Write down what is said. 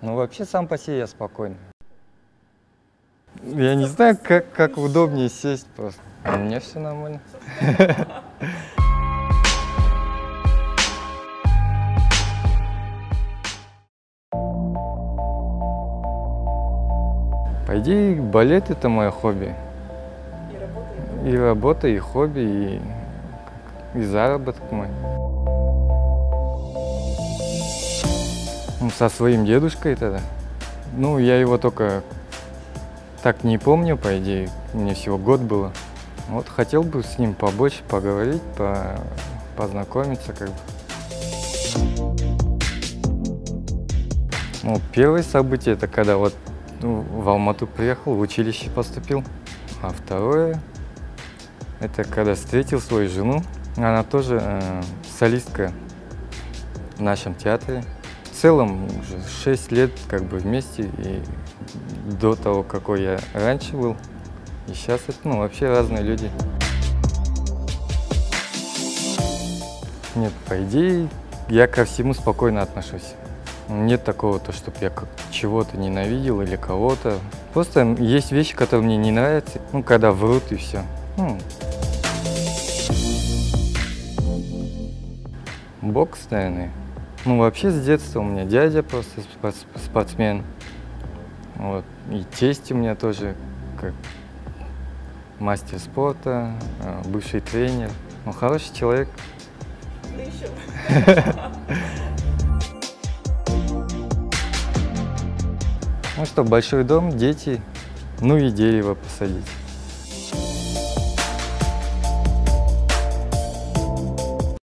Ну, вообще, сам по себе я спокойный. Я не знаю, как удобнее сесть просто. У меня все нормально. По идее, балет — это мое хобби. И работа, и хобби, и заработок мой. Ну, со своим дедушкой тогда. Ну, я его только так не помню, по идее. Мне всего год было. Вот хотел бы с ним побольше поговорить, познакомиться как бы. Ну, первое событие — это когда вот в Алмату приехал, в училище поступил. А второе — это когда встретил свою жену. Она тоже солистка в нашем театре. В целом уже 6 лет как бы вместе, и до того, какой я раньше был, и сейчас это, ну, вообще разные люди. Нет, по идее, я ко всему спокойно отношусь. Нет такого, чтобы я чего-то ненавидел или кого-то. Просто есть вещи, которые мне не нравятся, ну, когда врут и все. Бокс, наверное. Ну, вообще с детства у меня дядя просто спортсмен. Вот. И тесть у меня тоже как мастер спорта, бывший тренер. Ну, хороший человек. Ну, еще. Ну что, большой дом, дети, ну и дерево посадить.